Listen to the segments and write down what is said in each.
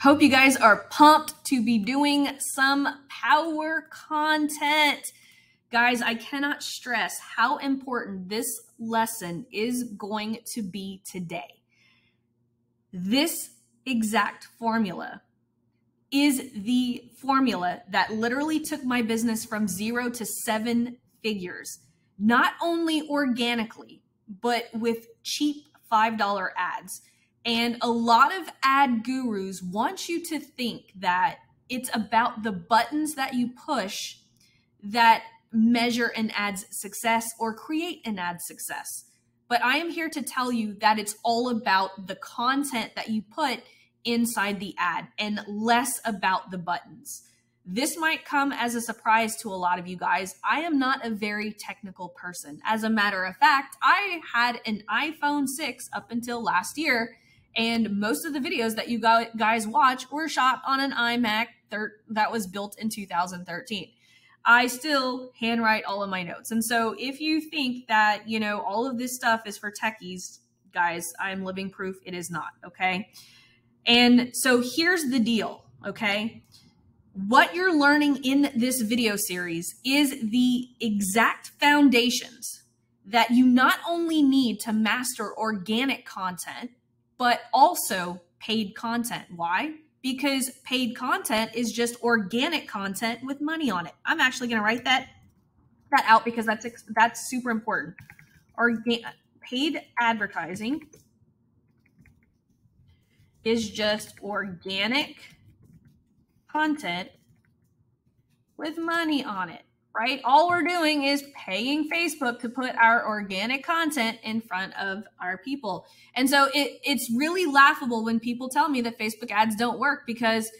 Hope you guys are pumped to be doing some power content. Guys, I cannot stress how important this lesson is going to be today. This exact formula is the formula that literally took my business from 0 to 7 figures, not only organically, but with cheap $5 ads. And a lot of ad gurus want you to think that it's about the buttons that you push that measure an ad's success or create an ad's success. But I am here to tell you that it's all about the content that you put inside the ad and less about the buttons. This might come as a surprise to a lot of you guys. I am not a very technical person. As a matter of fact, I had an iPhone 6 up until last year, and most of the videos that you guys watch were shot on an iMac that was built in 2013. I still handwrite all of my notes. And so if you think that, you know, all of this stuff is for techies, guys, I'm living proof it is not, okay? And so here's the deal, okay? What you're learning in this video series is the exact foundations that you not only need to master organic content, but also paid content. Why? Because paid content is just organic content with money on it. I'm actually going to write that out because that's super important. Paid advertising is just organic content with money on it, right? All we're doing is paying Facebook to put our organic content in front of our people. And so it's really laughable when people tell me that Facebook ads don't work, because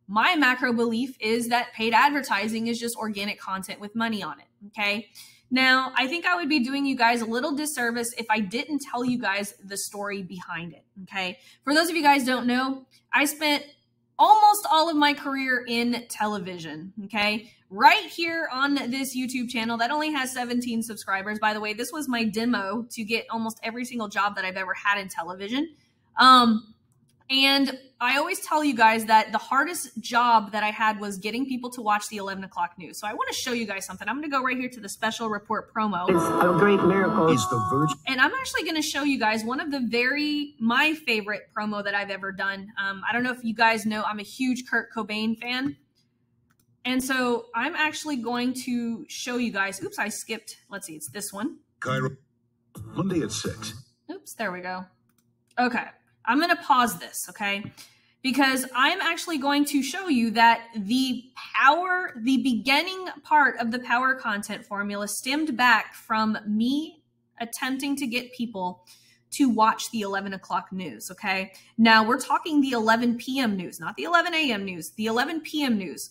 my macro belief is that paid advertising is just organic content with money on it, okay? Now, I think I would be doing you guys a little disservice if I didn't tell you guys the story behind it, okay? For those of you guys who don't know, I spent almost all of my career in television, okay? Right here on this YouTube channel that only has 17 subscribers. By the way, this was my demo to get almost every single job that I've ever had in television. And I always tell you guys that the hardest job that I had was getting people to watch the 11 o'clock news. So I want to show you guys something. I'm going to go right here to the special report promo. It's a great miracle. Is the Virgin. And I'm actually going to show you guys one of my favorite promo that I've ever done. I don't know if you guys know, I'm a huge Kurt Cobain fan. And so I'm actually going to show you guys. Oops, I skipped. Let's see. It's this one. Cairo, Monday at 6. Oops, there we go. Okay. I'm going to pause this, okay? Because I'm actually going to show you that the beginning part of the power content formula stemmed back from me attempting to get people to watch the 11 o'clock news, okay? Now, we're talking the 11 p.m. news, not the 11 a.m. news, the 11 p.m. news.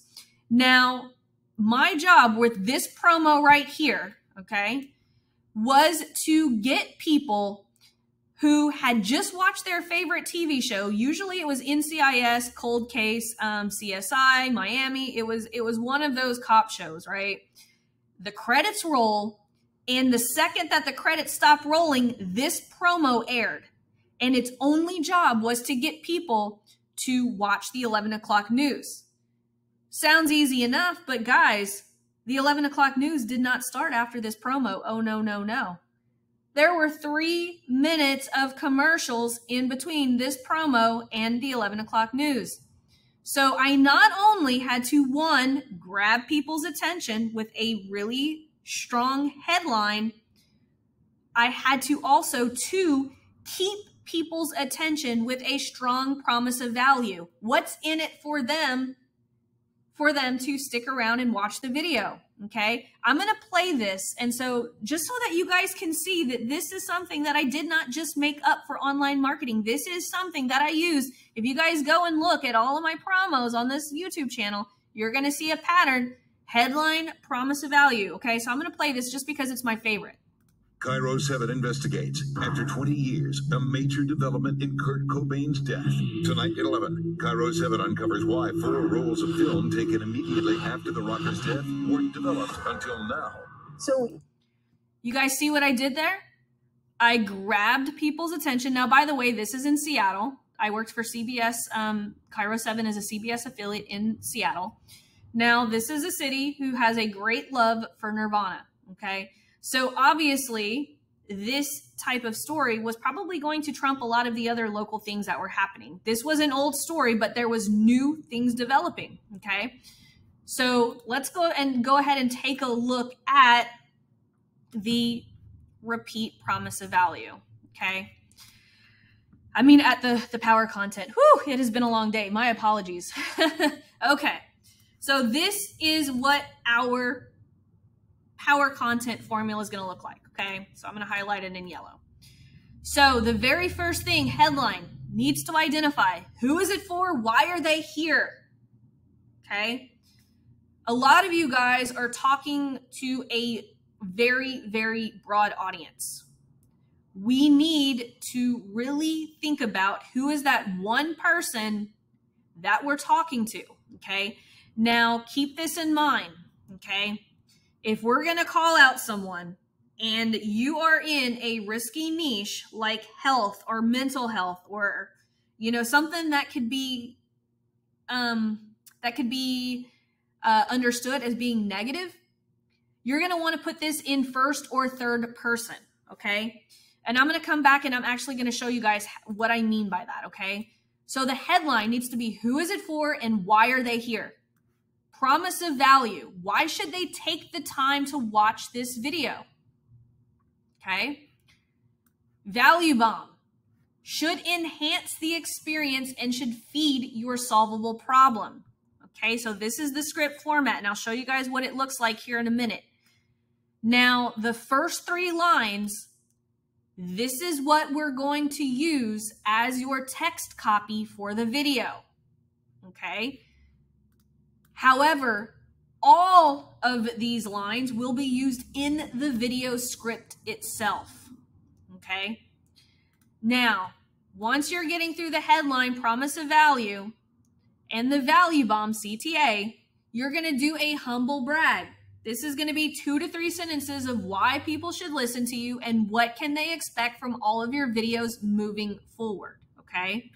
Now, my job with this promo right here, okay, was to get people who had just watched their favorite TV show. Usually it was NCIS, Cold Case, CSI, Miami. It was one of those cop shows, right? The credits roll, and the second that the credits stopped rolling, this promo aired. And its only job was to get people to watch the 11 o'clock news. Sounds easy enough, but guys, the 11 o'clock news did not start after this promo. Oh, no, no, no. There were 3 minutes of commercials in between this promo and the 11 o'clock news. So I not only had to, 1, grab people's attention with a really strong headline, I had to also, 2, keep people's attention with a strong promise of value. What's in it for them to stick around and watch the video? Okay, I'm going to play this. And so just so that you guys can see that this is something that I did not just make up for online marketing. This is something that I use. If you guys go and look at all of my promos on this YouTube channel, you're going to see a pattern: headline, promise of value. Okay, so I'm going to play this just because it's my favorite. Cairo 7 investigates, after 20 years, a major development in Kurt Cobain's death. Tonight at 11, Cairo 7 uncovers why 4 rolls of film taken immediately after the rocker's death weren't developed until now. So, you guys see what I did there? I grabbed people's attention. Now, by the way, this is in Seattle. I worked for CBS. Cairo 7 is a CBS affiliate in Seattle. Now, this is a city who has a great love for Nirvana, okay? So obviously, this type of story was probably going to trump a lot of the other local things that were happening. This was an old story, but there was new things developing, okay? So let's go ahead and take a look at the repeat promise of value, okay? I mean, at the power content. Whew, it has been a long day. My apologies. Okay, so this is what our power content formula is going to look like, okay? So I'm going to highlight it in yellow. So the very first thing, headline, needs to identify who is it for, why are they here, okay? A lot of you guys are talking to a very, very broad audience. We need to really think about who is that one person that we're talking to, okay? Now, keep this in mind, okay? If we're going to call out someone and you are in a risky niche like health or mental health or, you know, something that could be understood as being negative, you're going to want to put this in first or third person, okay? And I'm going to come back and I'm actually going to show you guys what I mean by that, okay? So the headline needs to be who is it for and why are they here? Promise of value. Why should they take the time to watch this video? Okay? Value bomb. Should enhance the experience and should feed your solvable problem. Okay, so this is the script format, and I'll show you guys what it looks like here in a minute. Now, the first 3 lines, this is what we're going to use as your text copy for the video. Okay? However, all of these lines will be used in the video script itself. Okay? Now, once you're getting through the headline, promise of value, and the value bomb, CTA, you're going to do a humble brag. This is going to be 2 to 3 sentences of why people should listen to you and what can they expect from all of your videos moving forward, okay?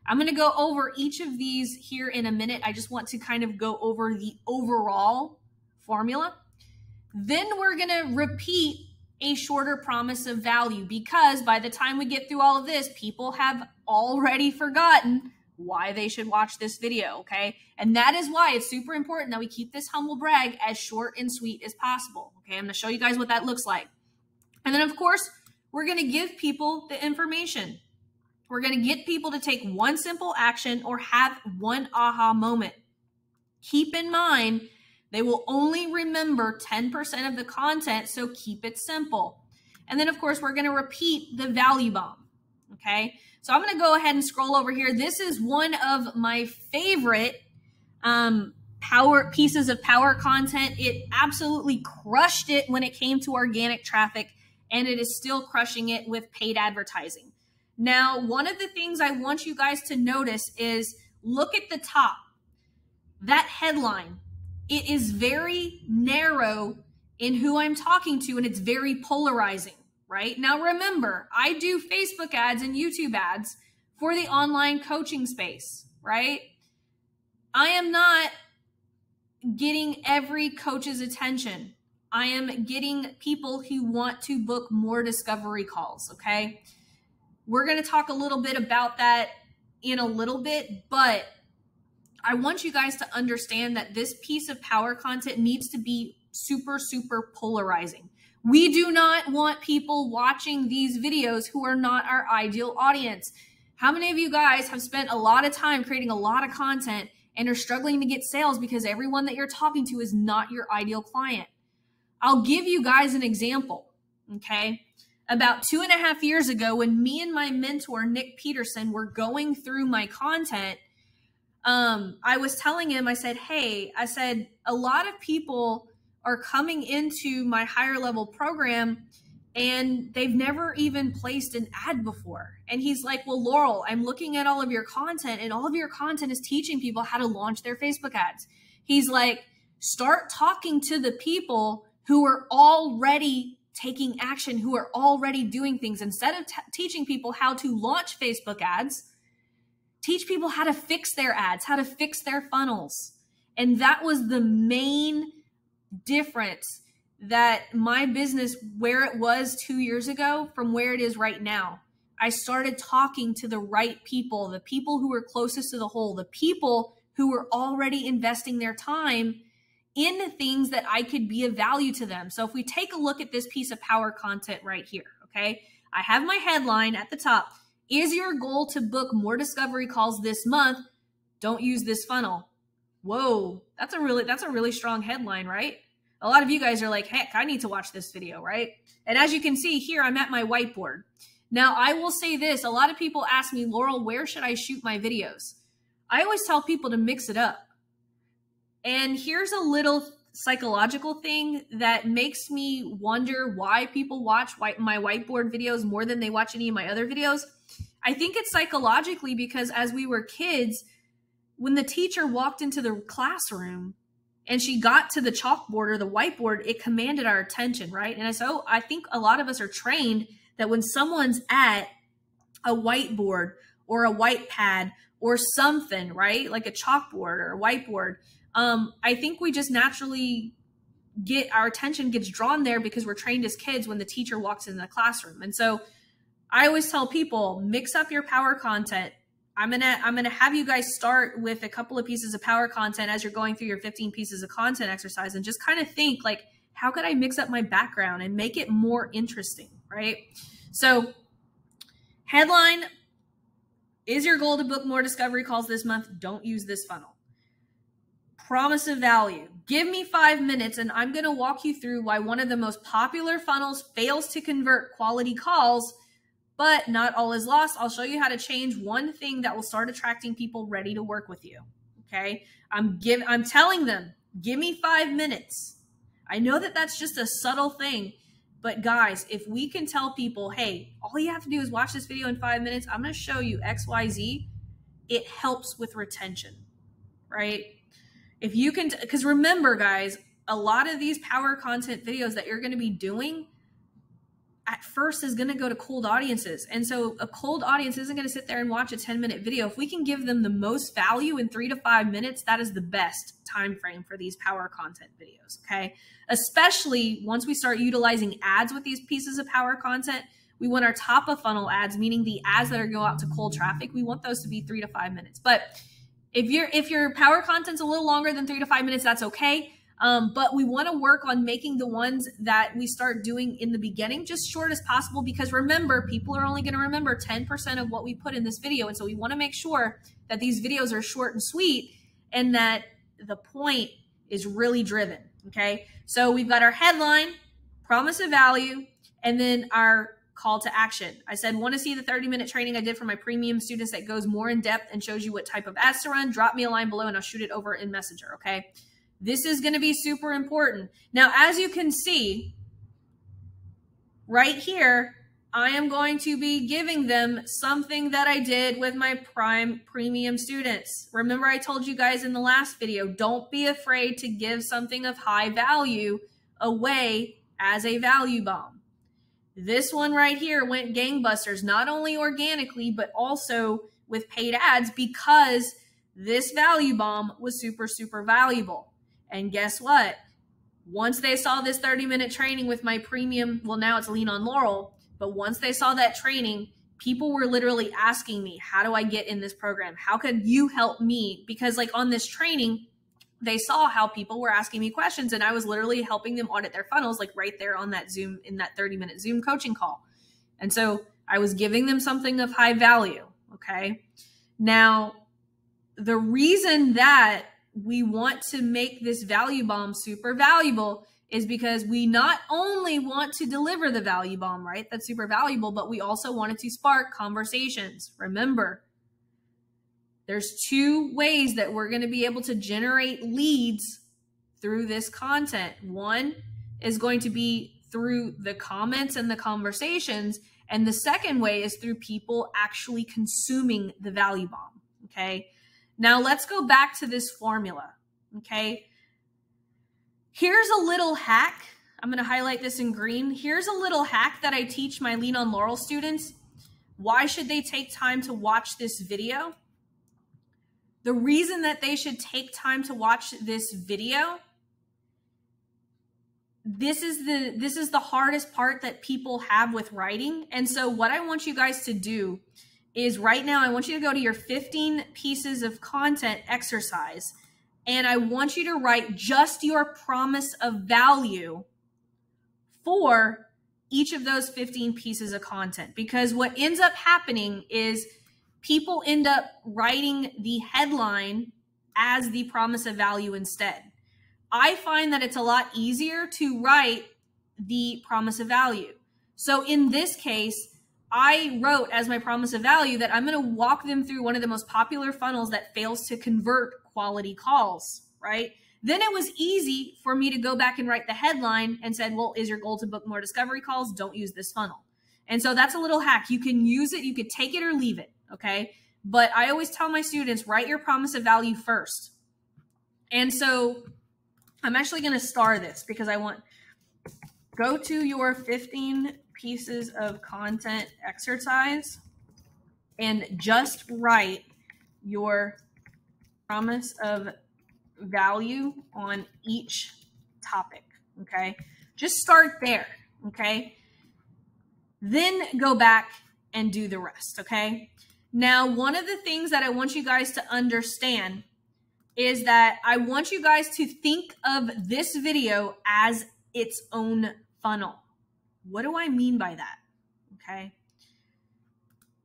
I'm going to go over each of these here in a minute. I just want to kind of go over the overall formula. Then we're going to repeat a shorter promise of value because by the time we get through all of this, people have already forgotten why they should watch this video, okay? And that is why it's super important that we keep this humble brag as short and sweet as possible, okay? I'm gonna show you guys what that looks like. And then of course, we're gonna give people the information. We're gonna get people to take one simple action or have one aha moment. Keep in mind, they will only remember 10% of the content, so keep it simple. And then of course, we're gonna repeat the value bomb, okay? So I'm going to go ahead and scroll over here. This is one of my favorite pieces of power content. It absolutely crushed it when it came to organic traffic, and it is still crushing it with paid advertising. Now, one of the things I want you guys to notice is look at the top. That headline, it is very narrow in who I'm talking to, and it's very polarizing. Right? Now, remember, I do Facebook ads and YouTube ads for the online coaching space, right? I am not getting every coach's attention. I am getting people who want to book more discovery calls, okay? We're going to talk a little bit about that in a little bit, but I want you guys to understand that this piece of power content needs to be super, super polarizing. We do not want people watching these videos who are not our ideal audience. How many of you guys have spent a lot of time creating a lot of content and are struggling to get sales because everyone that you're talking to is not your ideal client? I'll give you guys an example, okay? About 2.5 years ago, when me and my mentor, Nick Peterson, were going through my content, I was telling him, I said, hey, a lot of people are coming into my higher level program and they've never even placed an ad before. And he's like, well, Laurel, I'm looking at all of your content and all of your content is teaching people how to launch their Facebook ads. He's like, start talking to the people who are already taking action, who are already doing things. Instead of teaching people how to launch Facebook ads, teach people how to fix their ads, how to fix their funnels. And that was the main difference, that my business, where it was 2 years ago from where it is right now. I started talking to the right people, the people who were closest to the hole, the people who were already investing their time in the things that I could be of value to them. So if we take a look at this piece of power content right here, okay, I have my headline at the top. Is your goal to book more discovery calls this month? Don't use this funnel. Whoa, that's a really strong headline, right? A lot of you guys are like, heck, I need to watch this video, right? And as you can see here, I'm at my whiteboard. Now, I will say this. A lot of people ask me, Laurel, where should I shoot my videos? I always tell people to mix it up. And here's a little psychological thing that makes me wonder why people watch my whiteboard videos more than they watch any of my other videos. I think it's psychologically because as we were kids, when the teacher walked into the classroom and she got to the chalkboard or the whiteboard, it commanded our attention, right? And so I think a lot of us are trained that when someone's at a whiteboard or a white pad or something, right, like a chalkboard or a whiteboard, I think we just naturally our attention gets drawn there because we're trained as kids when the teacher walks into the classroom. And so I always tell people, mix up your power content. I'm gonna have you guys start with a couple of pieces of power content as you're going through your 15 pieces of content exercise, and just kind of think like, how could I mix up my background and make it more interesting, right? So headline, is your goal to book more discovery calls this month? Don't use this funnel. Promise of value. Give me 5 minutes and I'm going to walk you through why one of the most popular funnels fails to convert quality calls, but not all is lost. I'll show you how to change one thing that will start attracting people ready to work with you. Okay. I'm telling them, give me 5 minutes. I know that that's just a subtle thing, but guys, if we can tell people, hey, all you have to do is watch this video in 5 minutes, I'm going to show you XYZ, it helps with retention, right? If you can, because remember guys, a lot of these power content videos that you're going to be doing at first is going to go to cold audiences. And so a cold audience isn't going to sit there and watch a 10-minute video. If we can give them the most value in 3 to 5 minutes, that is the best time frame for these power content videos, okay? Especially once we start utilizing ads with these pieces of power content, we want our top of funnel ads, meaning the ads that are going out to cold traffic, we want those to be 3 to 5 minutes. But if your power content's a little longer than 3 to 5 minutes, that's okay. But we want to work on making the ones that we start doing in the beginning just short as possible, because remember, people are only going to remember 10% of what we put in this video. And so we want to make sure that these videos are short and sweet and that the point is really driven. Okay. So we've got our headline, promise of value, and then our call to action. I said, want to see the 30-minute training I did for my premium students that goes more in depth and shows you what type of ads to run? Drop me a line below and I'll shoot it over in Messenger. Okay. This is going to be super important. Now, as you can see right here, I am going to be giving them something that I did with my premium students. Remember, I told you guys in the last video, don't be afraid to give something of high value away as a value bomb. This one right here went gangbusters, not only organically, but also with paid ads, because this value bomb was super, super valuable. And guess what? Once they saw this 30-minute training with my premium, well, now it's Lean on Laurel, but once they saw that training, people were literally asking me, how do I get in this program? How could you help me? Because like on this training, they saw how people were asking me questions and I was literally helping them audit their funnels, like right there on that Zoom, in that 30-minute Zoom coaching call. And so I was giving them something of high value. Okay. Now, the reason that we want to make this value bomb super valuable is because we not only want to deliver the value bomb, right? That's super valuable, but we also wanted to spark conversations. Remember, there's 2 ways that we're going to be able to generate leads through this content. One is going to be through the comments and the conversations. And the second way is through people actually consuming the value bomb. Okay. Now let's go back to this formula. Okay. Here's a little hack. I'm going to highlight this in green. Here's a little hack that I teach my Lean on Laurel students. Why should they take time to watch this video? the reason that they should take time to watch this video, this is the hardest part that people have with writing. And so what I want you guys to do is right now, I want you to go to your 15 pieces of content exercise, and I want you to write just your promise of value for each of those 15 pieces of content. Because what ends up happening is people end up writing the headline as the promise of value instead. I find that it's a lot easier to write the promise of value. So in this case, I wrote as my promise of value that I'm going to walk them through one of the most popular funnels that fails to convert quality calls, right? Then it was easy for me to go back and write the headline and said, well, is your goal to book more discovery calls? Don't use this funnel. And so that's a little hack. You can use it. You could take it or leave it. Okay. But I always tell my students, write your promise of value first. And so I'm actually going to star this because I want, go to your 15 pieces of content exercise and just write your promise of value on each topic. Okay. Just start there. Okay. Then go back and do the rest. Okay. Now, one of the things that I want you guys to understand is that I want you guys to think of this video as its own funnel. What do I mean by that? Okay.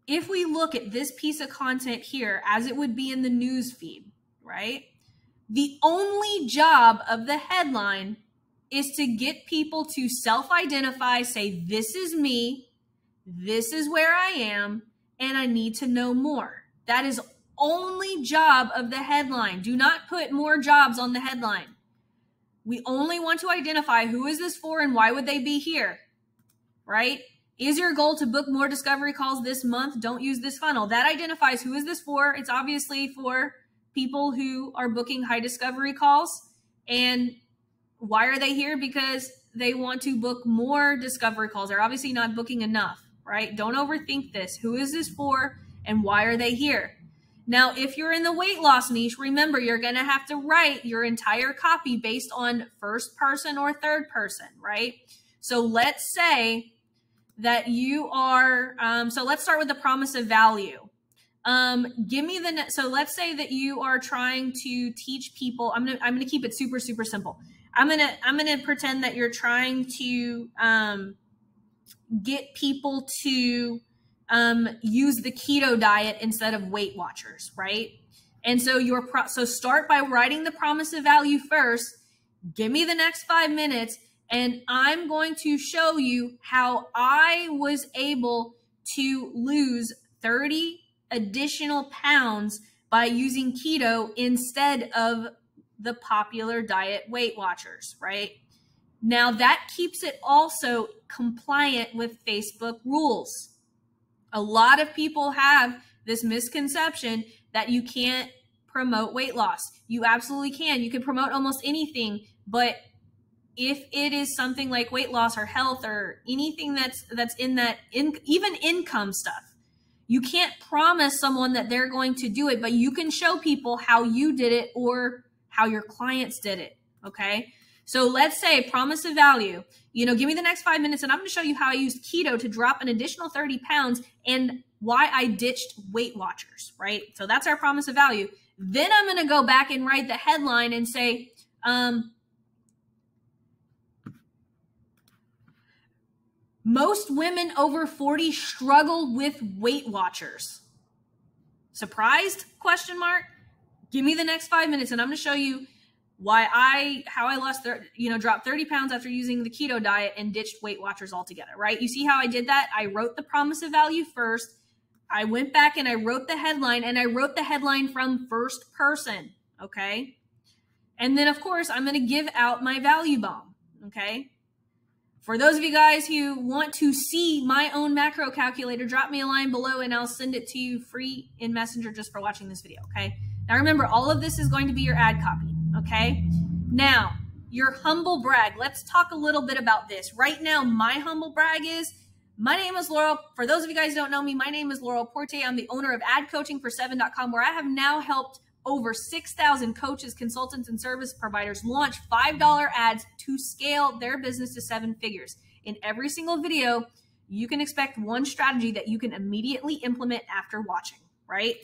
If we look at this piece of content here as it would be in the news feed, right? The only job of the headline is to get people to self-identify, say, this is me, this is where I am, and I need to know more. That is only job of the headline. Do not put more jobs on the headline. We only want to identify who is this for and why would they be here, right? Is your goal to book more discovery calls this month? Don't use this funnel. That identifies who is this for. It's obviously for people who are booking high discovery calls. And why are they here? Because they want to book more discovery calls. They're obviously not booking enough, right? Don't overthink this. Who is this for and why are they here? Now, if you're in the weight loss niche, remember, you're going to have to write your entire copy based on first person or third person, right? So let's say that you are, so let's start with the promise of value. So let's say that you are trying to teach people, I'm going to keep it super, super simple. I'm going to pretend that you're trying to, get people to, use the keto diet instead of Weight Watchers, right? And so so start by writing the promise of value first. Give me the next 5 minutes and I'm going to show you how I was able to lose 30 additional pounds by using keto instead of the popular diet Weight Watchers, right? Now that keeps it also compliant with Facebook rules. A lot of people have this misconception that you can't promote weight loss. You absolutely can. You can promote almost anything, but if it is something like weight loss or health or anything that's in that, even income stuff, you can't promise someone that they're going to do it, but you can show people how you did it or how your clients did it. Okay. So let's say promise of value, give me the next 5 minutes and I'm going to show you how I used keto to drop an additional 30 pounds and why I ditched Weight Watchers, right? So that's our promise of value. Then I'm going to go back and write the headline and say, most women over 40 struggle with Weight Watchers. Surprised? Question mark. Give me the next 5 minutes and I'm going to show you how I lost, dropped 30 pounds after using the keto diet and ditched Weight Watchers altogether, right? You see how I did that? I wrote the promise of value first. I went back and I wrote the headline, and I wrote the headline from first person, okay? And then, of course, I'm going to give out my value bomb, okay? For those of you guys who want to see my own macro calculator, drop me a line below and I'll send it to you free in Messenger just for watching this video, okay? Now, remember, all of this is going to be your ad copy. Okay. Now, your humble brag. Let's talk a little bit about this. Right now, my humble brag is, my name is Laurel. For those of you guys who don't know me, my name is Laurel Portie. I'm the owner of adcoachingfor7.com, where I have now helped over 6,000 coaches, consultants, and service providers launch $5 ads to scale their business to 7 figures. In every single video, you can expect one strategy that you can immediately implement after watching, right?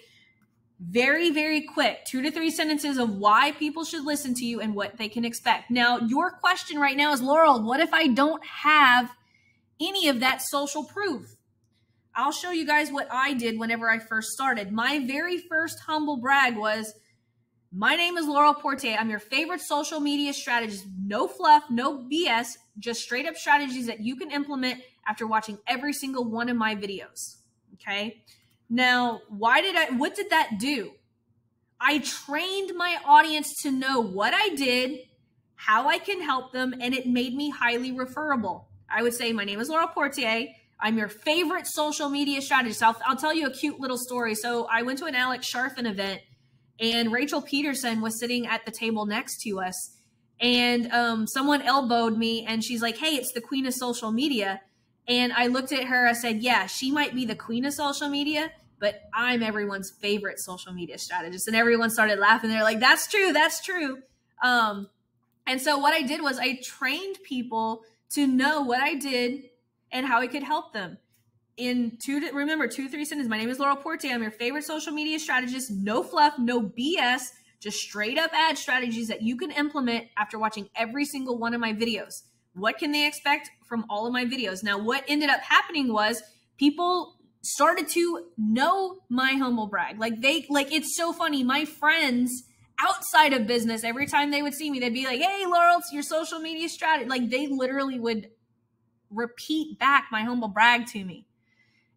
Very, very quick, 2 to 3 sentences of why people should listen to you and what they can expect. Now, your question right now is, Laurel, what if I don't have any of that social proof? I'll show you guys what I did whenever I first started. My very first humble brag was, my name is Laurel Portie. I'm your favorite social media strategist. No fluff, no BS, just straight up strategies that you can implement after watching every single one of my videos. Okay. Now, what did that do? I trained my audience to know what I did, how I can help them, and it made me highly referable. I would say, my name is Laurel Portie. I'm your favorite social media strategist. I'll tell you a cute little story. So I went to an Alex Sharfin event, and Rachel Peterson was sitting at the table next to us, and someone elbowed me, and she's like, hey, it's the queen of social media. And I looked at her, I said, yeah, she might be the queen of social media, but I'm everyone's favorite social media strategist. And everyone started laughing. They're like, that's true, that's true. And so what I did was I trained people to know what I did and how I could help them. Remember, 2 to 3 sentences. My name is Laurel Portie. I'm your favorite social media strategist. No fluff, no BS, just straight up ad strategies that you can implement after watching every single one of my videos. What can they expect from all of my videos? Now, what ended up happening was people started to know my humble brag. It's so funny. My friends outside of business, every time they would see me, they'd be like, hey, Laurel, it's your social media strategy. Like, they literally would repeat back my humble brag to me.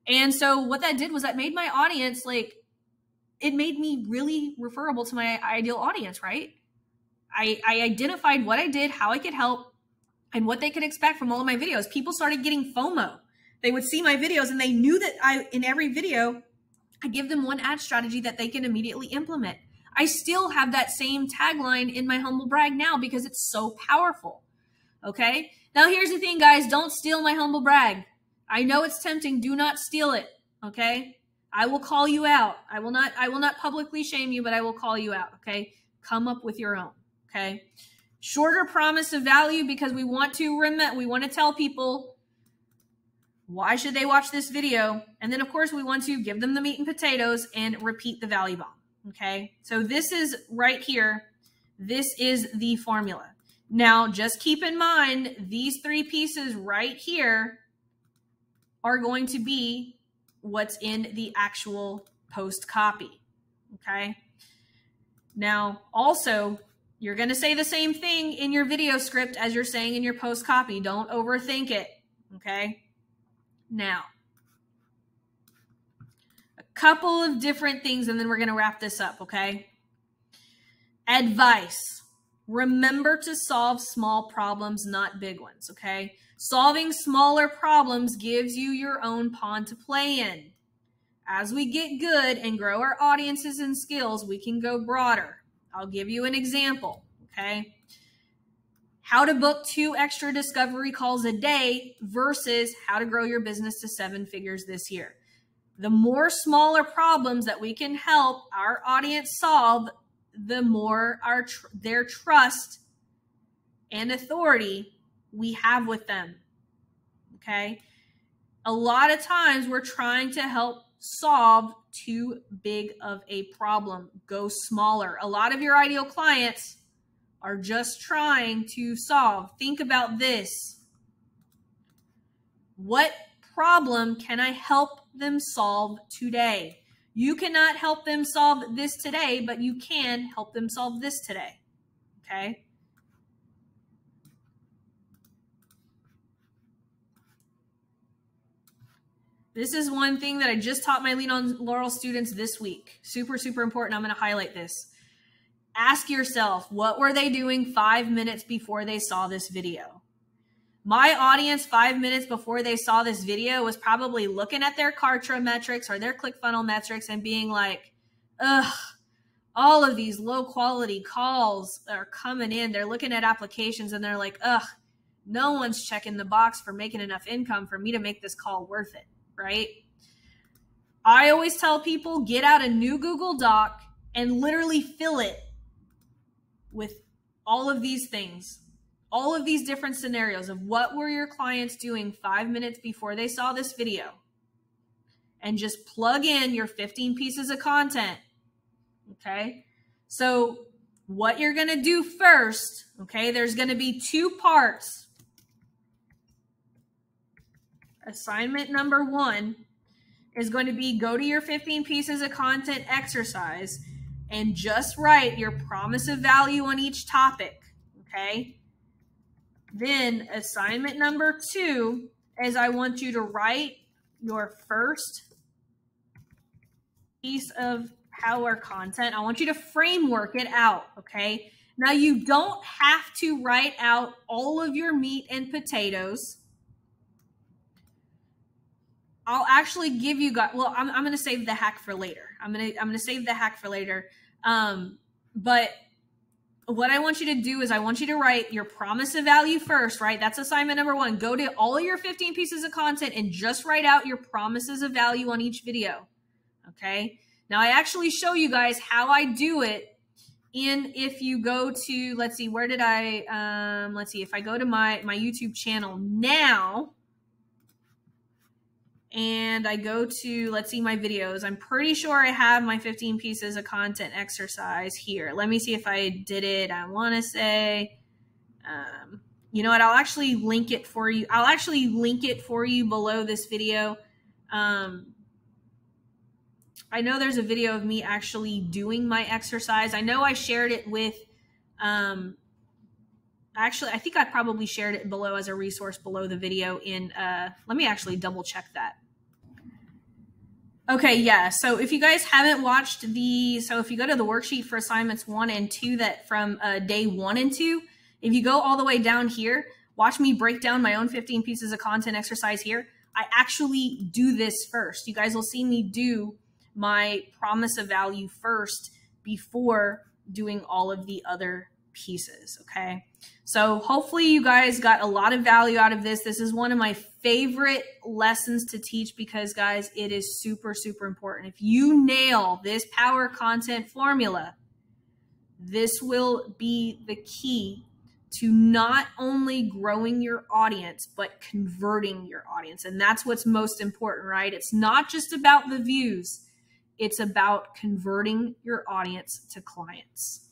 And so what that did was that made my audience, it made me really referable to my ideal audience, right? I identified what I did, how I could help, and what they could expect from all of my videos. People started getting FOMO. They would see my videos and they knew that in every video, I give them one ad strategy that they can immediately implement. I still have that same tagline in my humble brag now because it's so powerful. Okay. Now here's the thing, guys, don't steal my humble brag. I know it's tempting. Do not steal it. Okay. I will call you out. I will not publicly shame you, but I will call you out. Okay. Come up with your own. Okay. Shorter promise of value because we want to tell people why should they watch this video? And then of course we want to give them the meat and potatoes and repeat the value bomb. Okay. So this is right here. This is the formula. Now just keep in mind these 3 pieces right here are going to be what's in the actual post copy. Okay. Now also, you're going to say the same thing in your video script as you're saying in your post copy. Don't overthink it. Okay. Now, a couple of different things and then we're going to wrap this up. Okay. Advice. Remember to solve small problems, not big ones. Okay. Solving smaller problems gives you your own pond to play in. As we get good and grow our audiences and skills, we can go broader. I'll give you an example. Okay. How to book 2 extra discovery calls a day versus how to grow your business to 7 figures this year. The more smaller problems that we can help our audience solve, the more their trust and authority we have with them. Okay. A lot of times we're trying to help solve too big of a problem. Go smaller. A lot of your ideal clients are just trying to solve. Think about this. What problem can I help them solve today? You cannot help them solve this today, but you can help them solve this today. Okay? This is one thing that I just taught my Lean on Laurel students this week. Super, super important. I'm going to highlight this. Ask yourself, what were they doing 5 minutes before they saw this video? My audience 5 minutes before they saw this video was probably looking at their Kartra metrics or their ClickFunnels metrics and being like, ugh, all of these low quality calls are coming in. They're looking at applications and they're like, ugh, no one's checking the box for making enough income for me to make this call worth it, right? I always tell people, get out a new Google Doc and literally fill it with all of these things, all of these different scenarios of what were your clients doing 5 minutes before they saw this video, and just plug in your 15 pieces of content. Okay. So what you're going to do first, okay, there's going to be 2 parts. Assignment number 1 is going to be go to your 15 pieces of content exercise and just write your promise of value on each topic. Okay. Then assignment number 2 is I want you to write your first piece of power content. I want you to framework it out, okay? Now, you don't have to write out all of your meat and potatoes. I'll actually give you guys, well, I'm going to save the hack for later. I'm going to save the hack for later. But what I want you to do is I want you to write your promise of value first, right? That's assignment number 1. Go to all of your 15 pieces of content and just write out your promises of value on each video. Okay. Now I actually show you guys how I do it if you go to, let's see, where did I, let's see, if I go to my YouTube channel now and I go to, let's see, my videos, I'm pretty sure I have my 15 pieces of content exercise here. Let me see if I did it. I want to say, you know what? I'll actually link it for you. I'll actually link it for you below this video. I know there's a video of me actually doing my exercise. I know I shared it with, actually, I think I probably shared it below as a resource below the video in, let me actually double check that. Okay, yeah. So if you guys haven't watched so if you go to the worksheet for assignments 1 and 2 that from day 1 and 2, if you go all the way down here, watch me break down my own 15 pieces of content exercise here. I actually do this first. You guys will see me do my promise of value first before doing all of the other pieces. Okay. So hopefully you guys got a lot of value out of this. This is one of my favorite lessons to teach because guys, it is super, super important. If you nail this power content formula, this will be the key to not only growing your audience, but converting your audience. And that's what's most important, right? It's not just about the views. It's about converting your audience to clients.